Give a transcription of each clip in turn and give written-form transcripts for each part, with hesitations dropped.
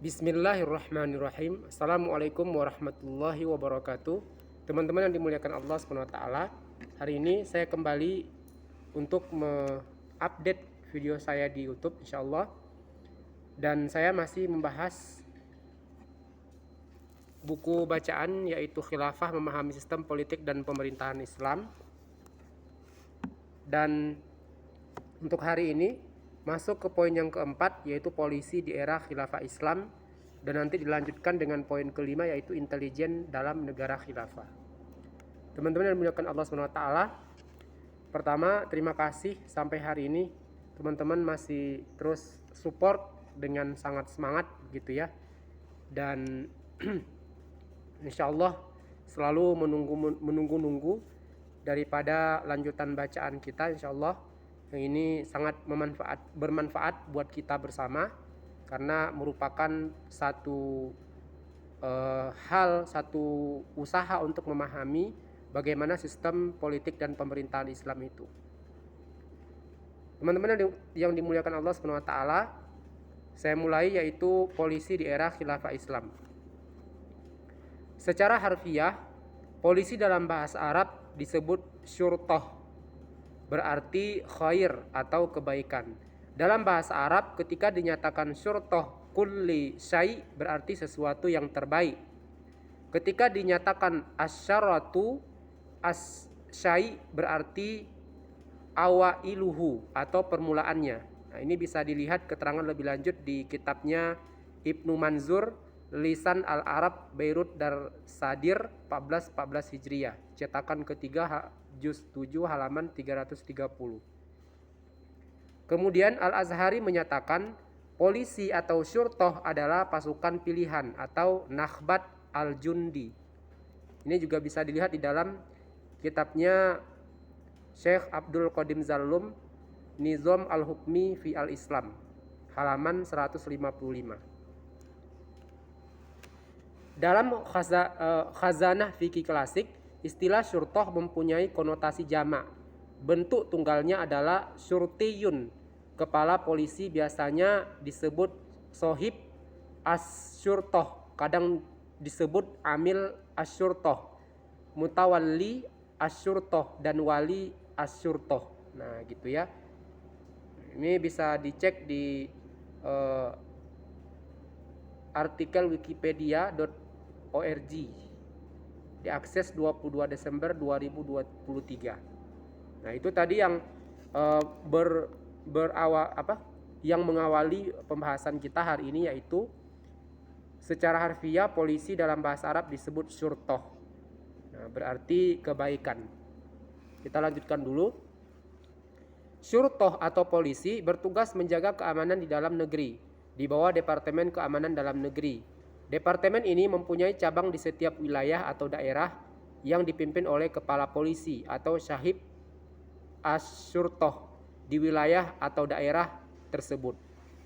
Bismillahirrahmanirrahim. Assalamualaikum warahmatullahi wabarakatuh. Teman-teman yang dimuliakan Allah SWT, hari ini saya kembali untuk mengupdate video saya di YouTube insyaallah. Dan saya masih membahas buku bacaan yaitu Khilafah Memahami Sistem Politik dan Pemerintahan Islam. Dan untuk hari ini masuk ke poin yang keempat, yaitu polisi di era khilafah Islam, dan nanti dilanjutkan dengan poin kelima, yaitu intelijen dalam negara khilafah. Teman-teman yang dimuliakan Allah SWT, pertama terima kasih sampai hari ini teman-teman masih terus support dengan sangat semangat gitu ya, dan insyaallah selalu menunggu daripada lanjutan bacaan kita insyaallah. Yang ini sangat bermanfaat buat kita bersama, karena merupakan satu satu usaha untuk memahami bagaimana sistem politik dan pemerintahan Islam itu. Teman-teman yang dimuliakan Allah SWT, saya mulai yaitu polisi di era khilafah Islam. Secara harfiah, polisi dalam bahasa Arab disebut syurtoh, berarti khair atau kebaikan. Dalam bahasa Arab ketika dinyatakan syurtoh kulli syai berarti sesuatu yang terbaik. Ketika dinyatakan asyaratu asyai berarti awailuhu atau permulaannya. Nah, ini bisa dilihat keterangan lebih lanjut di kitabnya Ibnu Manzur, Lisan Al-Arab Beirut Dar Sadir 1414 Hijriah, cetakan ketiga juz 7 halaman 330. Kemudian Al-Azhari menyatakan polisi atau syurtoh adalah pasukan pilihan atau nakhbat al-jundi. Ini juga bisa dilihat di dalam kitabnya Syekh Abdul Qadim Zallum, Nizam al-Hukmi fi al-Islam, halaman 155. Dalam khazanah fikih klasik, istilah syurtoh mempunyai konotasi jamak. Bentuk tunggalnya adalah syurtiyun. Kepala polisi biasanya disebut sohib asyurtoh, kadang disebut amil asyurtoh, mutawalli asyurtoh, dan wali asyurtoh. Nah gitu ya. Ini bisa dicek di artikel wikipedia.org, diakses 22 Desember 2023. Nah, itu tadi yang yang mengawali pembahasan kita hari ini, yaitu secara harfiah polisi dalam bahasa Arab disebut syurtoh. Nah, berarti kebaikan. Kita lanjutkan dulu. Syurtoh atau polisi bertugas menjaga keamanan di dalam negeri di bawah Departemen Keamanan Dalam Negeri. Departemen ini mempunyai cabang di setiap wilayah atau daerah yang dipimpin oleh kepala polisi atau syahib asyurtoh di wilayah atau daerah tersebut.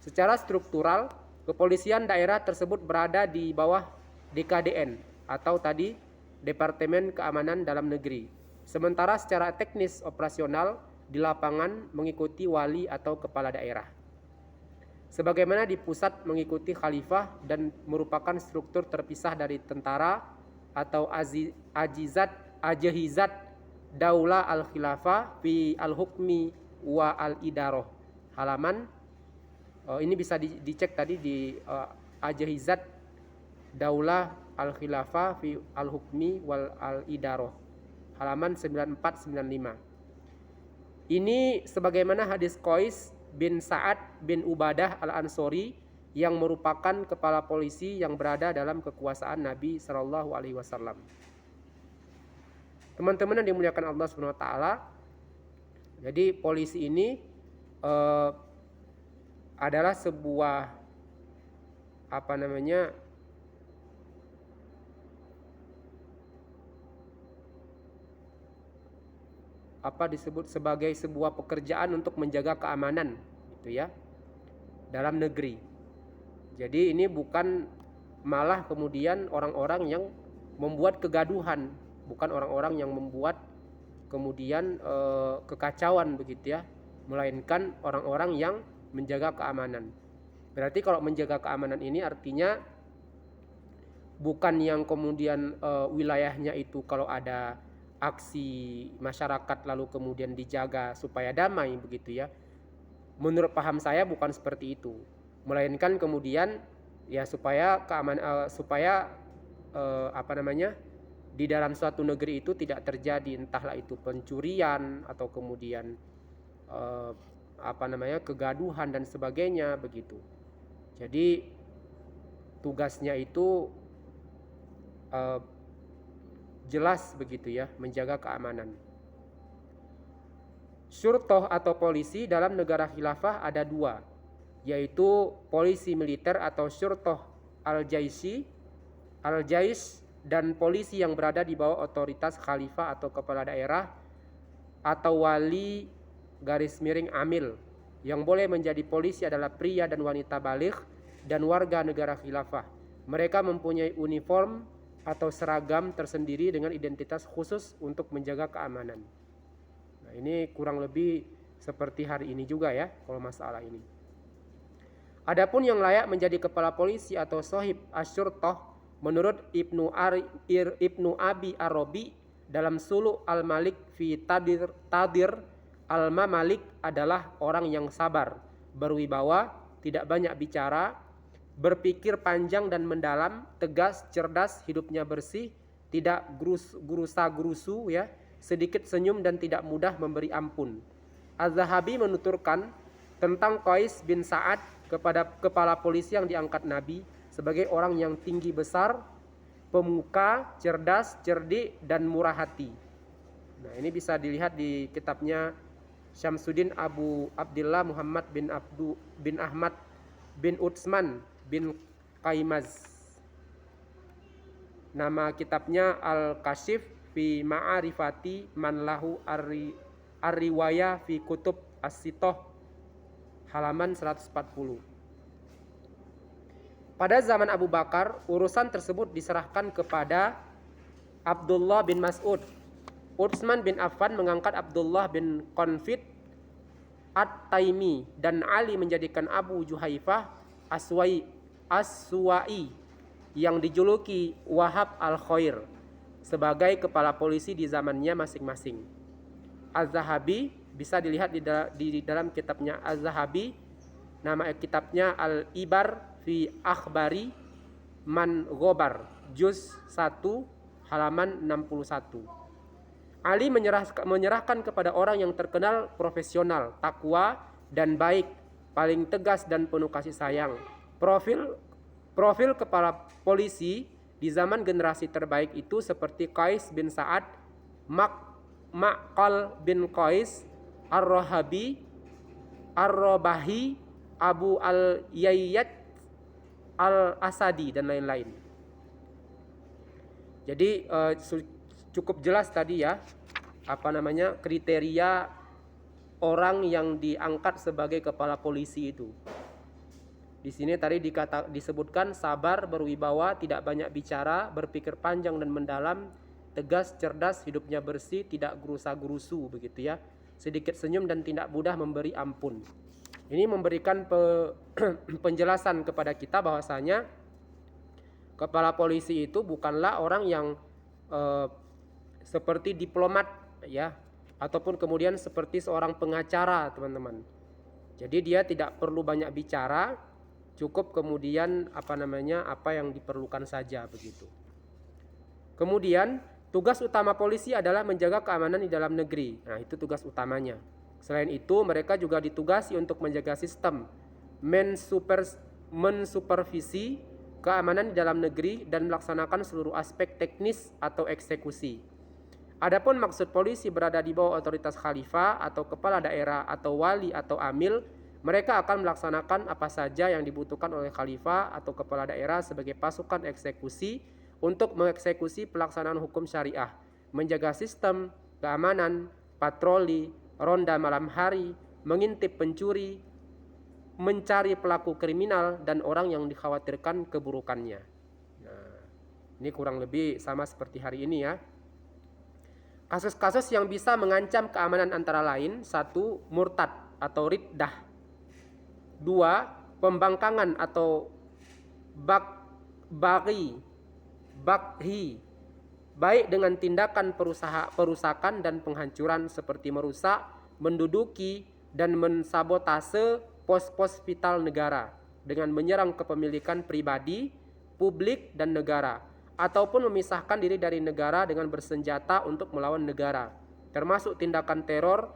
Secara struktural, kepolisian daerah tersebut berada di bawah DKDN atau tadi Departemen Keamanan Dalam Negeri. Sementara secara teknis operasional di lapangan mengikuti wali atau kepala daerah. Sebagaimana di pusat mengikuti khalifah dan merupakan struktur terpisah dari tentara atau ajhizat daulah al-khilafah fi al-hukmi wa al-idaroh. Halaman ini bisa dicek tadi di ajhizat daulah al-khilafah fi al-hukmi wal al-idaroh, halaman 9495. Ini sebagaimana hadis Qais bin Sa'ad bin Ubadah al-Ansori yang merupakan kepala polisi yang berada dalam kekuasaan Nabi Shallallahu Alaihi Wasallam. Teman-teman yang dimuliakan Allah SWT, jadi polisi ini adalah sebuah disebut sebagai sebuah pekerjaan untuk menjaga keamanan gitu ya dalam negeri. Jadi ini bukan malah kemudian orang-orang yang membuat kegaduhan, bukan orang-orang yang membuat kemudian kekacauan begitu ya, melainkan orang-orang yang menjaga keamanan. Berarti kalau menjaga keamanan ini artinya bukan yang kemudian wilayahnya itu kalau ada aksi masyarakat lalu kemudian dijaga supaya damai begitu ya. Menurut paham saya bukan seperti itu. Melainkan kemudian ya supaya di dalam suatu negeri itu tidak terjadi entahlah itu pencurian atau kemudian kegaduhan dan sebagainya begitu. Jadi tugasnya itu jelas begitu ya, menjaga keamanan. Syurtoh atau polisi dalam negara khilafah ada dua, yaitu polisi militer atau syurtoh al-jaisi, al-jais, dan polisi yang berada di bawah otoritas khalifah atau kepala daerah atau wali garis miring amil. Yang boleh menjadi polisi adalah pria dan wanita baligh dan warga negara khilafah. Mereka mempunyai uniform atau seragam tersendiri dengan identitas khusus untuk menjaga keamanan. Nah, ini kurang lebih seperti hari ini juga ya kalau masalah ini. Adapun yang layak menjadi kepala polisi atau sohib asyurtoh menurut Ibnu Abi Arabi dalam Sulu al-Malik fi Tadir al-Mamalik adalah orang yang sabar, berwibawa, tidak banyak bicara, berpikir panjang dan mendalam, tegas, cerdas, hidupnya bersih, tidak gerusa-gerusu ya, sedikit senyum dan tidak mudah memberi ampun. Az-Zahabi menuturkan tentang Qais bin Sa'ad kepada kepala polisi yang diangkat Nabi sebagai orang yang tinggi besar, pemuka, cerdas, cerdik, dan murah hati. Nah, ini bisa dilihat di kitabnya Syamsuddin Abu Abdillah Muhammad bin Ahmad bin Utsman bin Qaimaz. Nama kitabnya Al-Kashif fi Ma'arifati man lahu ar-riwayah fi kutub as-sitoh, halaman 140. Pada zaman Abu Bakar, urusan tersebut diserahkan kepada Abdullah bin Mas'ud. Utsman bin Affan mengangkat Abdullah bin Qanfid At-Taimi dan Ali menjadikan Abu Juhaifah As-Suwa'i yang dijuluki Wahab al-Khair sebagai kepala polisi di zamannya masing-masing. Az-Zahabi bisa dilihat di dalam kitabnya Az-Zahabi, nama kitabnya Al-Ibar fi Akhbari Man Ghobar, juz 1 halaman 61. Ali menyerahkan kepada orang yang terkenal profesional, takwa dan baik, paling tegas dan penuh kasih sayang. Profil kepala polisi di zaman generasi terbaik itu seperti Qais bin Sa'ad, Ma'qal bin Qais, Ar-Rahabi, Ar-Rabahi, Abu al-Yayyad al-Asadi dan lain-lain. Jadi cukup jelas tadi ya kriteria orang yang diangkat sebagai kepala polisi itu. Di sini tadi disebutkan sabar, berwibawa, tidak banyak bicara, berpikir panjang dan mendalam, tegas, cerdas, hidupnya bersih, tidak gerusa-gerusu begitu ya. Sedikit senyum dan tidak mudah memberi ampun. Ini memberikan penjelasan kepada kita bahwasanya kepala polisi itu bukanlah orang yang seperti diplomat ya, ataupun kemudian seperti seorang pengacara, teman-teman. Jadi dia tidak perlu banyak bicara, cukup kemudian apa yang diperlukan saja begitu. Kemudian tugas utama polisi adalah menjaga keamanan di dalam negeri. Nah, itu tugas utamanya. Selain itu, mereka juga ditugasi untuk menjaga sistem, mensupervisi keamanan di dalam negeri dan melaksanakan seluruh aspek teknis atau eksekusi. Adapun maksud polisi berada di bawah otoritas khalifah atau kepala daerah atau wali atau amil, mereka akan melaksanakan apa saja yang dibutuhkan oleh khalifah atau kepala daerah sebagai pasukan eksekusi untuk mengeksekusi pelaksanaan hukum syariah, menjaga sistem keamanan, patroli, ronda malam hari, mengintip pencuri, mencari pelaku kriminal dan orang yang dikhawatirkan keburukannya. Nah, ini kurang lebih sama seperti hari ini ya. Kasus-kasus yang bisa mengancam keamanan antara lain: 1. Murtad atau riddah. 2. pembangkangan atau baghi, baik dengan tindakan perusakan dan penghancuran seperti merusak, menduduki, dan mensabotase pos-pos vital negara dengan menyerang kepemilikan pribadi, publik, dan negara, ataupun memisahkan diri dari negara dengan bersenjata untuk melawan negara, termasuk tindakan teror,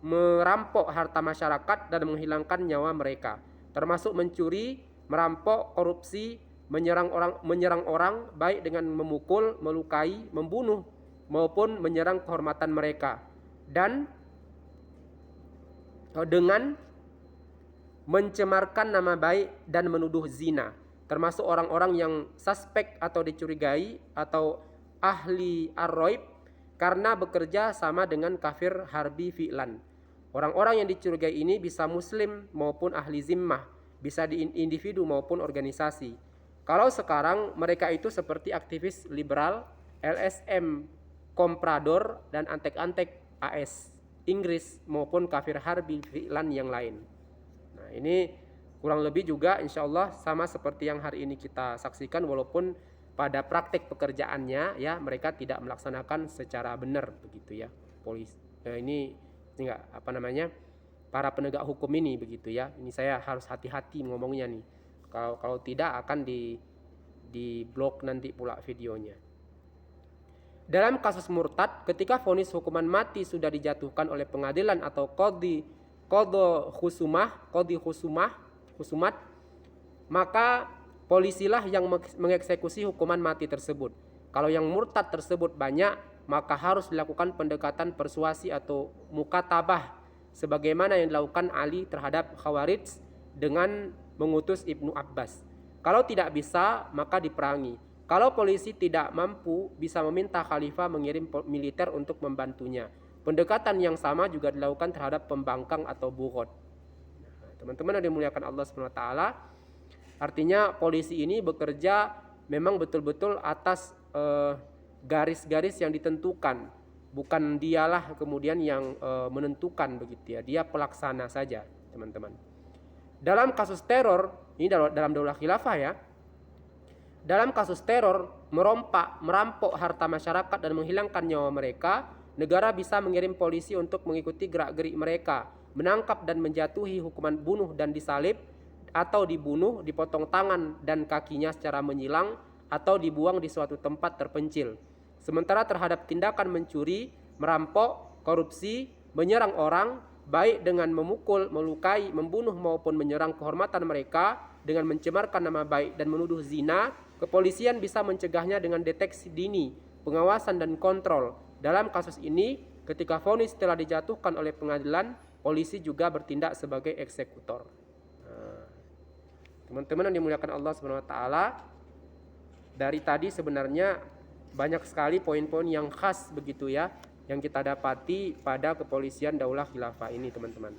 merampok harta masyarakat dan menghilangkan nyawa mereka, termasuk mencuri, merampok, korupsi, menyerang orang baik dengan memukul, melukai, membunuh maupun menyerang kehormatan mereka, dan dengan mencemarkan nama baik dan menuduh zina, termasuk orang-orang yang suspek atau dicurigai atau ahli ar-raib karena bekerja sama dengan kafir harbi fi'lan. Orang-orang yang dicurigai ini bisa muslim maupun ahli zimmah, bisa di individu maupun organisasi. Kalau sekarang mereka itu seperti aktivis liberal, LSM, komprador, dan antek-antek AS, Inggris maupun kafir harbi fi'lan yang lain. Nah, ini kurang lebih juga insya Allah sama seperti yang hari ini kita saksikan, walaupun pada praktek pekerjaannya ya mereka tidak melaksanakan secara benar begitu ya. Ini enggak para penegak hukum ini begitu ya. Ini saya harus hati-hati ngomongnya nih. Kalau tidak akan di blok nanti pula videonya. Dalam kasus murtad, ketika vonis hukuman mati sudah dijatuhkan oleh pengadilan atau qadhi khusumat, maka polisilah yang mengeksekusi hukuman mati tersebut. Kalau yang murtad tersebut banyak, maka harus dilakukan pendekatan persuasi atau mukatabah sebagaimana yang dilakukan Ali terhadap Khawarij dengan mengutus Ibnu Abbas. Kalau tidak bisa, maka diperangi. Kalau polisi tidak mampu, bisa meminta khalifah mengirim militer untuk membantunya. Pendekatan yang sama juga dilakukan terhadap pembangkang atau bughod. Nah, teman-teman yang dimuliakan Allah SWT, artinya polisi ini bekerja memang betul-betul atas garis-garis yang ditentukan. Bukan dialah kemudian yang menentukan begitu ya. Dia pelaksana saja, teman-teman. Dalam kasus teror, ini dalam daulah khilafah ya. Dalam kasus teror, merampok harta masyarakat dan menghilangkan nyawa mereka, negara bisa mengirim polisi untuk mengikuti gerak-gerik mereka, menangkap dan menjatuhi hukuman bunuh dan disalib, atau dibunuh, dipotong tangan dan kakinya secara menyilang, atau dibuang di suatu tempat terpencil. Sementara terhadap tindakan mencuri, merampok, korupsi, menyerang orang, baik dengan memukul, melukai, membunuh maupun menyerang kehormatan mereka, dengan mencemarkan nama baik dan menuduh zina, kepolisian bisa mencegahnya dengan deteksi dini, pengawasan dan kontrol. Dalam kasus ini, ketika vonis telah dijatuhkan oleh pengadilan, polisi juga bertindak sebagai eksekutor. Teman-teman yang dimuliakan Allah SWT, dari tadi sebenarnya banyak sekali poin-poin yang khas begitu ya, yang kita dapati pada kepolisian daulah khilafah ini, teman-teman.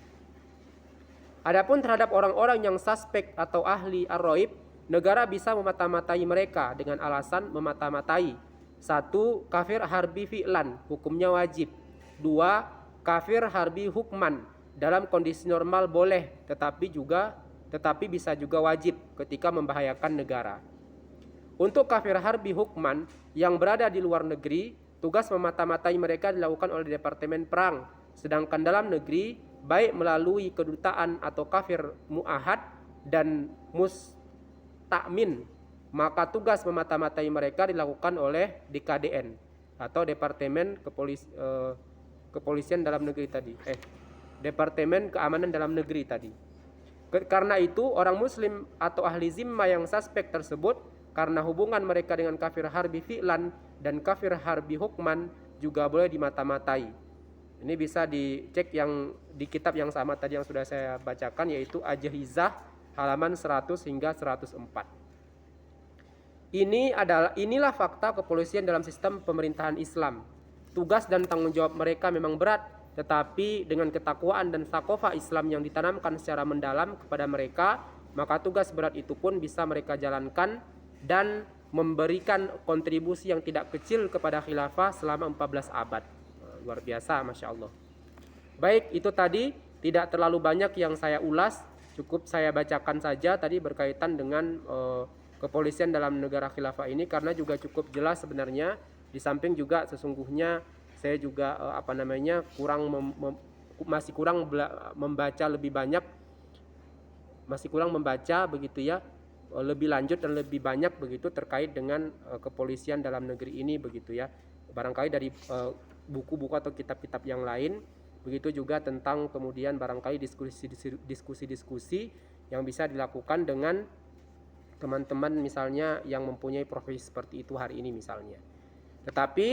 Adapun terhadap orang-orang yang suspek atau ahli ar-raib, negara bisa memata-matai mereka dengan alasan memata-matai. 1. Kafir harbi fi'lan, hukumnya wajib. 2. Kafir harbi hukman, dalam kondisi normal boleh, tetapi bisa juga wajib ketika membahayakan negara. Untuk kafir harbi hukman yang berada di luar negeri, tugas memata-matai mereka dilakukan oleh Departemen Perang. Sedangkan dalam negeri, baik melalui kedutaan atau kafir mu'ahad dan mustakmin, maka tugas memata-matai mereka dilakukan oleh DKDN atau Departemen Kepolisian Dalam Negeri tadi. Departemen Keamanan Dalam Negeri tadi. Karena itu, orang muslim atau ahli zimmah yang suspek tersebut, karena hubungan mereka dengan kafir harbi fi'lan dan kafir harbi hukman, juga boleh dimata-matai. Ini bisa dicek yang di kitab yang sama tadi yang sudah saya bacakan, yaitu Ajhizah halaman 100 hingga 104. Inilah fakta kepolisian dalam sistem pemerintahan Islam. Tugas dan tanggung jawab mereka memang berat, tetapi dengan ketakwaan dan sakofah Islam yang ditanamkan secara mendalam kepada mereka, maka tugas berat itu pun bisa mereka jalankan dan memberikan kontribusi yang tidak kecil kepada khilafah selama 14 abad. Luar biasa, Masya Allah. Baik, itu tadi tidak terlalu banyak yang saya ulas. Cukup saya bacakan saja tadi berkaitan dengan kepolisian dalam negara khilafah ini, karena juga cukup jelas sebenarnya. Di samping juga sesungguhnya saya juga masih kurang membaca lebih banyak, masih kurang membaca begitu ya, lebih lanjut dan lebih banyak begitu terkait dengan kepolisian dalam negeri ini begitu ya. Barangkali dari buku-buku atau kitab-kitab yang lain, begitu juga tentang kemudian barangkali diskusi-diskusi yang bisa dilakukan dengan teman-teman misalnya yang mempunyai profesi seperti itu hari ini misalnya. Tetapi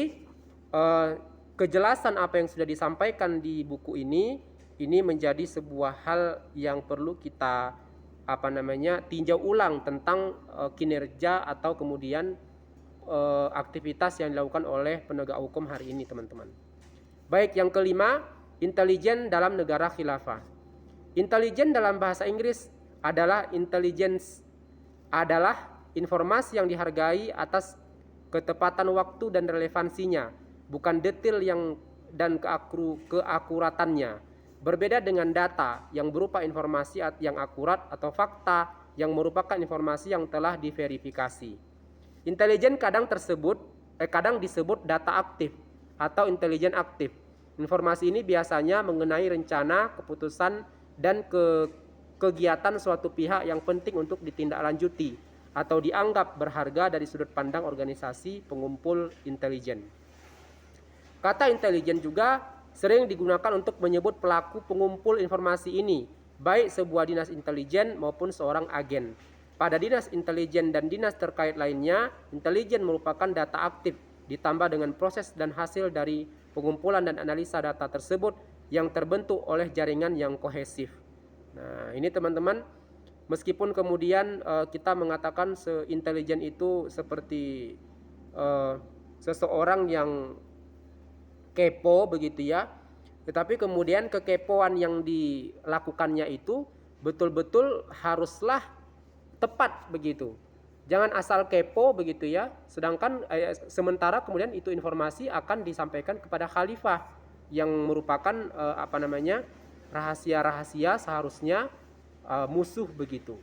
kejelasan apa yang sudah disampaikan di buku ini menjadi sebuah hal yang perlu kita tinjau ulang tentang kinerja atau kemudian aktivitas yang dilakukan oleh penegak hukum hari ini, teman-teman. Baik, yang kelima, intelijen dalam negara khilafah. Intelijen dalam bahasa Inggris adalah intelligence, adalah informasi yang dihargai atas ketepatan waktu dan relevansinya, bukan detail dan keakuratannya. Berbeda dengan data yang berupa informasi yang akurat atau fakta yang merupakan informasi yang telah diverifikasi. Intelijen kadang disebut data aktif atau intelijen aktif. Informasi ini biasanya mengenai rencana, keputusan, dan kegiatan suatu pihak yang penting untuk ditindaklanjuti atau dianggap berharga dari sudut pandang organisasi pengumpul intelijen. Kata intelijen juga sering digunakan untuk menyebut pelaku pengumpul informasi ini, baik sebuah dinas intelijen maupun seorang agen. Pada dinas intelijen dan dinas terkait lainnya, intelijen merupakan data aktif ditambah dengan proses dan hasil dari pengumpulan dan analisa data tersebut yang terbentuk oleh jaringan yang kohesif. Nah, ini teman-teman, meskipun kemudian kita mengatakan intelijen itu seperti seseorang yang kepo begitu ya, tetapi kemudian kekepoan yang dilakukannya itu betul-betul haruslah tepat begitu. Jangan asal kepo begitu ya, sedangkan sementara kemudian itu informasi akan disampaikan kepada khalifah yang merupakan rahasia-rahasia seharusnya musuh begitu.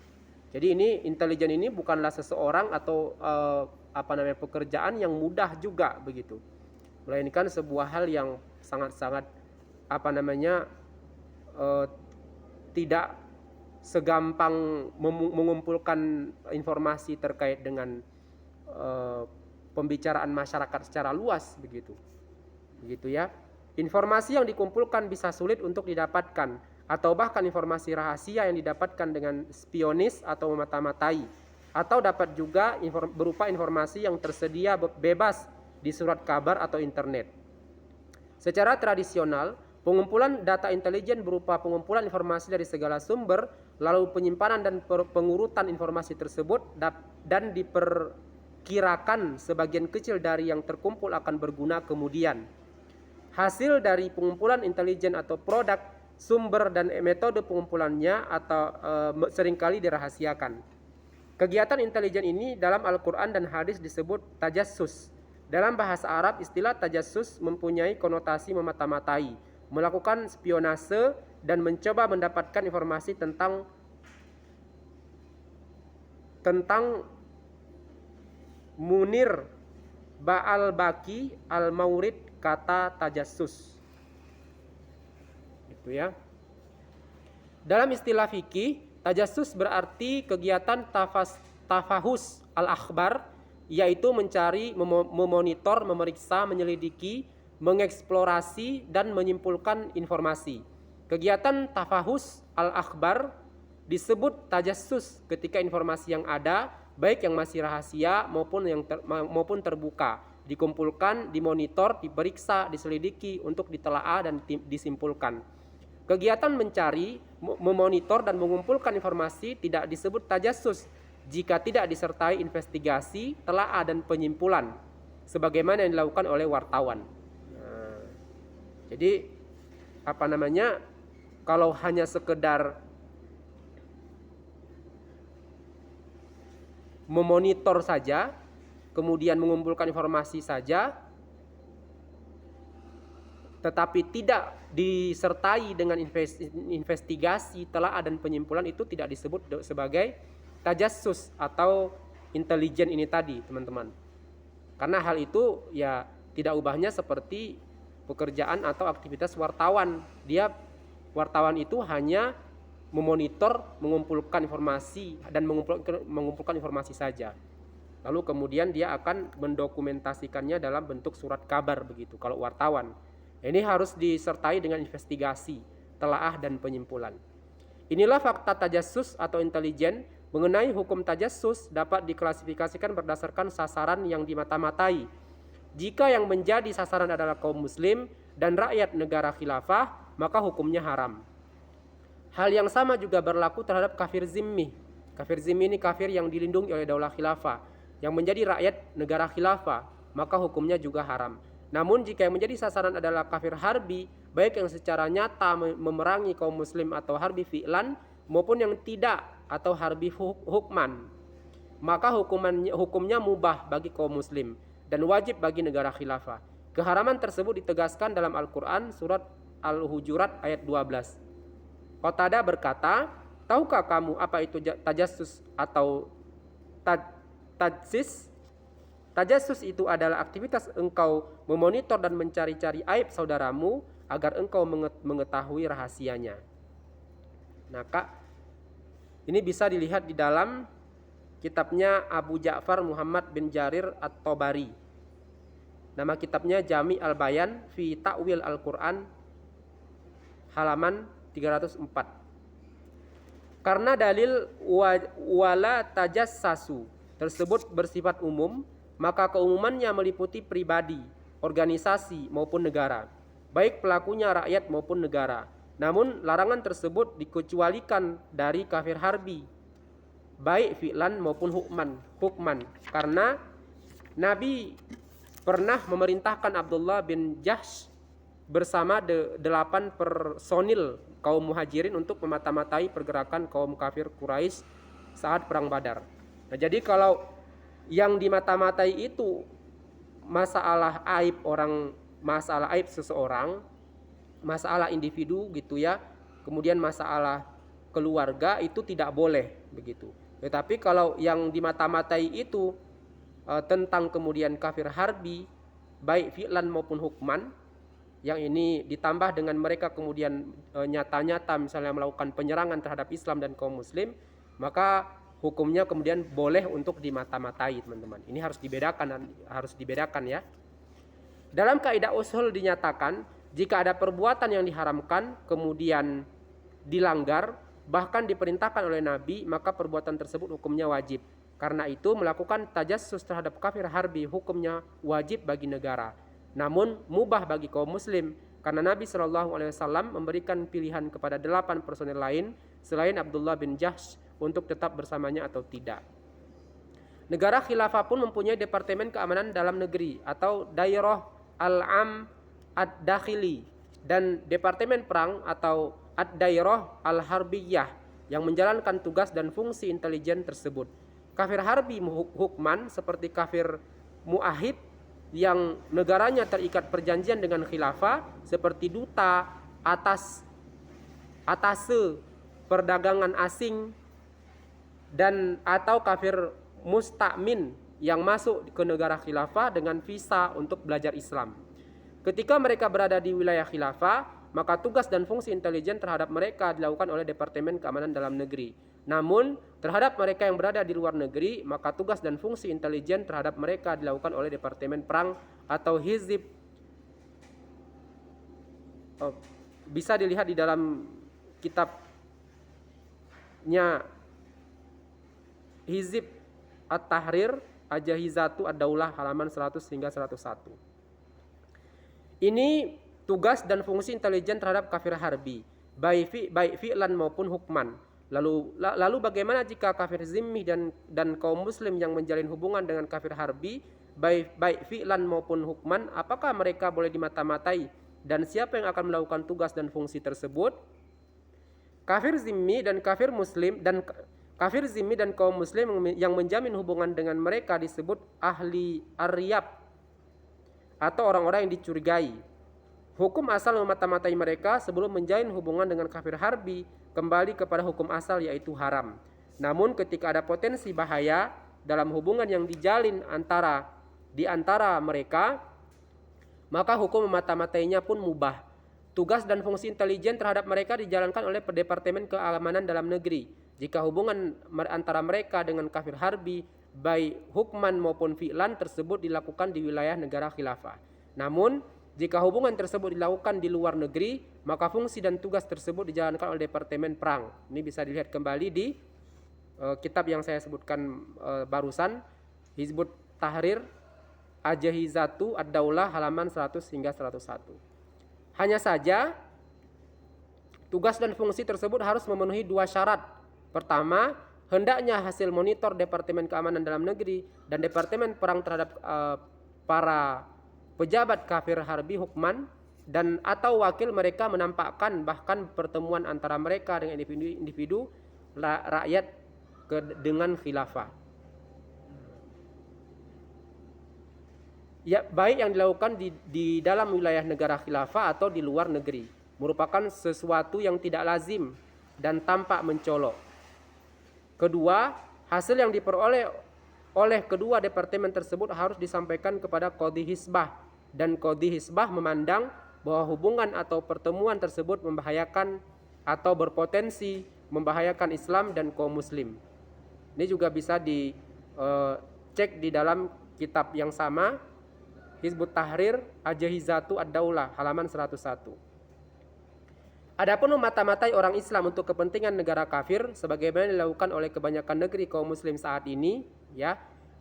Jadi ini intelijen ini bukanlah seseorang atau pekerjaan yang mudah juga begitu, melainkan sebuah hal yang sangat-sangat tidak segampang mengumpulkan informasi terkait dengan pembicaraan masyarakat secara luas begitu ya. Informasi yang dikumpulkan bisa sulit untuk didapatkan, atau bahkan informasi rahasia yang didapatkan dengan spionis atau memata-matai, atau dapat juga berupa informasi yang tersedia bebas di surat kabar atau internet. Secara tradisional, pengumpulan data intelijen berupa pengumpulan informasi dari segala sumber, lalu penyimpanan dan pengurutan informasi tersebut, dan diperkirakan sebagian kecil dari yang terkumpul akan berguna kemudian. Hasil dari pengumpulan intelijen atau produk, sumber dan metode pengumpulannya seringkali dirahasiakan. Kegiatan intelijen ini dalam Al-Quran dan hadis disebut tajassus. Dalam bahasa Arab, istilah tajassus mempunyai konotasi memata-matai, melakukan spionase, dan mencoba mendapatkan informasi tentang Munir Ba'al-Baki Al-Maurid kata tajassus. Itu ya. Dalam istilah fikih, tajassus berarti kegiatan tafahus al-akhbar, yaitu mencari, memonitor, memeriksa, menyelidiki, mengeksplorasi, dan menyimpulkan informasi. Kegiatan tafahus al-akhbar disebut tajassus ketika informasi yang ada, baik yang masih rahasia maupun terbuka, dikumpulkan, dimonitor, diperiksa, diselidiki untuk ditelaah dan disimpulkan. Kegiatan mencari, memonitor, dan mengumpulkan informasi tidak disebut tajassus jika tidak disertai investigasi, telaah, dan penyimpulan, sebagaimana yang dilakukan oleh wartawan. Nah, jadi kalau hanya sekedar memonitor saja, kemudian mengumpulkan informasi saja, tetapi tidak disertai dengan investigasi, telaah dan penyimpulan, itu tidak disebut sebagai tajassus atau intelijen ini tadi, teman-teman. Karena hal itu ya tidak ubahnya seperti pekerjaan atau aktivitas wartawan. Wartawan itu hanya memonitor, mengumpulkan informasi dan mengumpulkan informasi saja. Lalu kemudian dia akan mendokumentasikannya dalam bentuk surat kabar begitu kalau wartawan. Ini harus disertai dengan investigasi, telaah dan penyimpulan. Inilah fakta tajassus atau intelijen. Mengenai hukum tajassus dapat diklasifikasikan berdasarkan sasaran yang dimata-matai. Jika yang menjadi sasaran adalah kaum muslim dan rakyat negara khilafah, maka hukumnya haram. Hal yang sama juga berlaku terhadap kafir zimmi. Kafir zimmi ini kafir yang dilindungi oleh daulah khilafah, yang menjadi rakyat negara khilafah, maka hukumnya juga haram. Namun jika yang menjadi sasaran adalah kafir harbi, baik yang secara nyata memerangi kaum muslim atau harbi fi'lan, maupun yang tidak atau harbi hukman, maka hukumnya mubah bagi kaum muslim dan wajib bagi negara khilafah. Keharaman tersebut ditegaskan dalam Al-Quran surat Al-Hujurat ayat 12. Qatadah berkata, tahukah kamu apa itu tajassus atau tajsis? Tajassus itu adalah aktivitas engkau memonitor dan mencari-cari aib saudaramu agar engkau mengetahui rahasianya. Nah, Kak, ini bisa dilihat di dalam kitabnya Abu Ja'far Muhammad bin Jarir At-Tabari. Nama kitabnya Jami' al-Bayan fi Ta'wil Al-Quran, halaman 304. Karena dalil wala tajassasu tersebut bersifat umum, maka keumumannya meliputi pribadi, organisasi maupun negara, baik pelakunya rakyat maupun negara. Namun larangan tersebut dikecualikan dari kafir harbi, baik fi'lan maupun hukman. Karena Nabi pernah memerintahkan Abdullah bin Jahsh bersama 8 personil kaum muhajirin untuk memata-matai pergerakan kaum kafir Quraisy saat perang Badar. Nah, jadi kalau yang dimata-matai itu masalah aib orang, masalah aib seseorang, masalah individu gitu ya, kemudian masalah keluarga, itu tidak boleh begitu. Tetapi kalau yang dimata-matai itu tentang kemudian kafir harbi, baik fi'lan maupun hukman, yang ini ditambah dengan mereka kemudian nyata-nyata misalnya melakukan penyerangan terhadap Islam dan kaum muslim, maka hukumnya kemudian boleh untuk dimata-matai, teman-teman. Ini harus dibedakan ya. Dalam kaidah ushul dinyatakan, jika ada perbuatan yang diharamkan kemudian dilanggar, bahkan diperintahkan oleh Nabi, maka perbuatan tersebut hukumnya wajib. Karena itu melakukan tajassus terhadap kafir harbi hukumnya wajib bagi negara, namun mubah bagi kaum muslim, karena Nabi SAW memberikan pilihan kepada 8 personel lain selain Abdullah bin Jahsh untuk tetap bersamanya atau tidak. Negara khilafah pun mempunyai departemen keamanan dalam negeri atau Dairah Al-Am Ad-Dakhili dan departemen perang atau Ad-Dairah Al-Harbiyah yang menjalankan tugas dan fungsi intelijen tersebut. Kafir harbi hukman seperti kafir muahid yang negaranya terikat perjanjian dengan khilafah seperti duta, atase perdagangan asing, dan atau kafir musta'min yang masuk ke negara khilafah dengan visa untuk belajar Islam. Ketika mereka berada di wilayah khilafah, maka tugas dan fungsi intelijen terhadap mereka dilakukan oleh Departemen Keamanan Dalam Negeri. Namun, terhadap mereka yang berada di luar negeri, maka tugas dan fungsi intelijen terhadap mereka dilakukan oleh Departemen Perang atau Hizib. Bisa dilihat di dalam kitabnya Hizib At-Tahrir Ajahizatu Ad-Daulah halaman 100 hingga 101. Ini tugas dan fungsi intelijen terhadap kafir harbi, baik fi'lan maupun hukman. Lalu bagaimana jika kafir zimmi dan kaum muslim yang menjalin hubungan dengan kafir harbi, baik fi'lan maupun hukman, apakah mereka boleh dimata-matai dan siapa yang akan melakukan tugas dan fungsi tersebut? Kafir zimmi dan kaum muslim yang menjamin hubungan dengan mereka disebut ahli aryab atau orang-orang yang dicurigai. Hukum asal memata-matai mereka sebelum menjalin hubungan dengan kafir harbi kembali kepada hukum asal yaitu haram. Namun ketika ada potensi bahaya dalam hubungan yang dijalin di antara mereka, maka hukum memata-matainya pun mubah. Tugas dan fungsi intelijen terhadap mereka dijalankan oleh Departemen Keamanan Dalam Negeri. Jika hubungan antara mereka dengan kafir harbi, baik hukman maupun fi'lan tersebut dilakukan di wilayah negara khilafah. Namun, jika hubungan tersebut dilakukan di luar negeri, maka fungsi dan tugas tersebut dijalankan oleh Departemen Perang. Ini bisa dilihat kembali di kitab yang saya sebutkan barusan, Hizbut Tahrir Ajahizatu Ad-Daulah halaman 100 hingga 101. Hanya saja, tugas dan fungsi tersebut harus memenuhi 2 syarat. Pertama, hendaknya hasil monitor Departemen Keamanan Dalam Negeri dan Departemen Perang terhadap para pejabat kafir harbi hukman dan atau wakil mereka menampakkan bahkan pertemuan antara mereka dengan individu rakyat dengan khilafah. Ya, baik yang dilakukan di dalam wilayah negara khilafah atau di luar negeri, merupakan sesuatu yang tidak lazim dan tampak mencolok. Kedua, hasil yang diperoleh oleh kedua departemen tersebut harus disampaikan kepada Qadhi Hisbah, dan Qadhi Hisbah memandang bahwa hubungan atau pertemuan tersebut membahayakan atau berpotensi membahayakan Islam dan kaum muslim. Ini juga bisa dicek di dalam kitab yang sama, Hizbut Tahrir Ajahizatu Ad-Daulah halaman 101. Adapun memata-matai orang Islam untuk kepentingan negara kafir sebagaimana dilakukan oleh kebanyakan negeri kaum muslim saat ini, ya,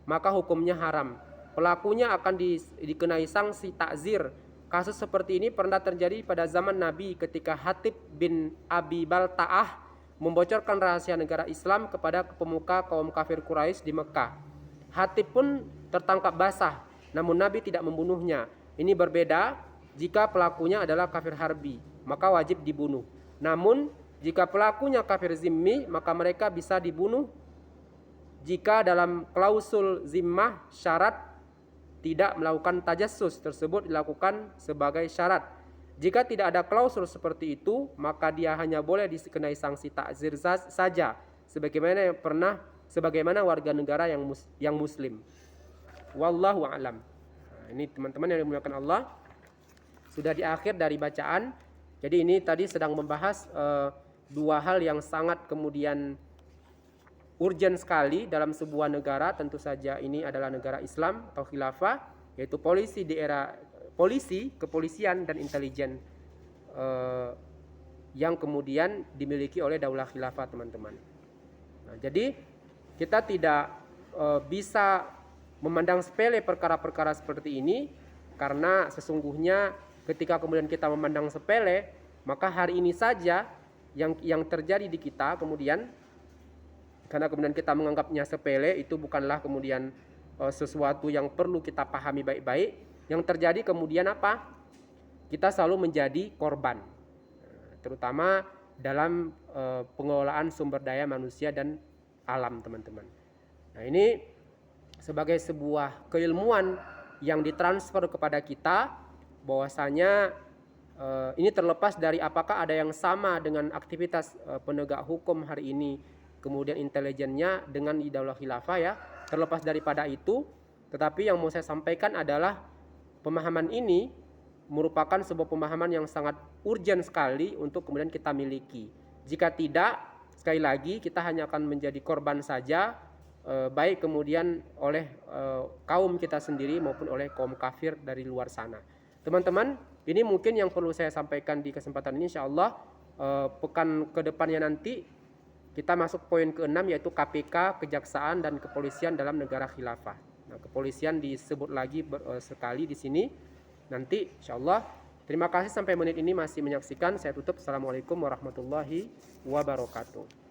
maka hukumnya haram. Pelakunya akan dikenai sanksi takzir. Kasus seperti ini pernah terjadi pada zaman Nabi ketika Hatib bin Abi Balta'ah membocorkan rahasia negara Islam kepada pemuka kaum kafir Quraisy di Mekah. Hatib pun tertangkap basah, namun Nabi tidak membunuhnya. Ini berbeda jika pelakunya adalah kafir harbi, maka wajib dibunuh. Namun jika pelakunya kafir zimmi, maka mereka bisa dibunuh jika dalam klausul zimmah syarat tidak melakukan tajassus tersebut dilakukan sebagai syarat. Jika tidak ada klausul seperti itu, maka dia hanya boleh dikenai sanksi takzir saja, sebagaimana warga negara yang muslim. Wallahu a'lam. Nah, ini teman-teman yang dimuliakan Allah, sudah di akhir dari bacaan. Jadi ini tadi sedang membahas 2 hal yang sangat kemudian urgent sekali dalam sebuah negara. Tentu saja ini adalah negara Islam atau khilafah, yaitu kepolisian dan intelijen yang kemudian dimiliki oleh daulah khilafah, teman-teman. Nah, jadi kita tidak bisa memandang sepele perkara-perkara seperti ini, karena sesungguhnya ketika kemudian kita memandang sepele, maka hari ini saja yang terjadi di kita kemudian, karena kemudian kita menganggapnya sepele, itu bukanlah kemudian sesuatu yang perlu kita pahami baik-baik. Yang terjadi kemudian apa? Kita selalu menjadi korban, terutama dalam pengelolaan sumber daya manusia dan alam, teman-teman. Nah, ini sebagai sebuah keilmuan yang ditransfer kepada kita, bahwasanya ini terlepas dari apakah ada yang sama dengan aktivitas penegak hukum hari ini, kemudian intelijennya dengan di daulah khilafah, ya. Terlepas daripada itu, tetapi yang mau saya sampaikan adalah pemahaman ini merupakan sebuah pemahaman yang sangat urgent sekali untuk kemudian kita miliki. Jika tidak, sekali lagi kita hanya akan menjadi korban saja, baik kemudian oleh kaum kita sendiri maupun oleh kaum kafir dari luar sana. Teman-teman, ini mungkin yang perlu saya sampaikan di kesempatan ini. Insyaallah pekan kedepannya nanti kita masuk poin ke-6, yaitu KPK, kejaksaan dan kepolisian dalam negara khilafah. Nah, kepolisian disebut lagi sekali di sini nanti insyaallah. Terima kasih sampai menit ini masih menyaksikan. Saya tutup. Assalamualaikum warahmatullahi wabarakatuh.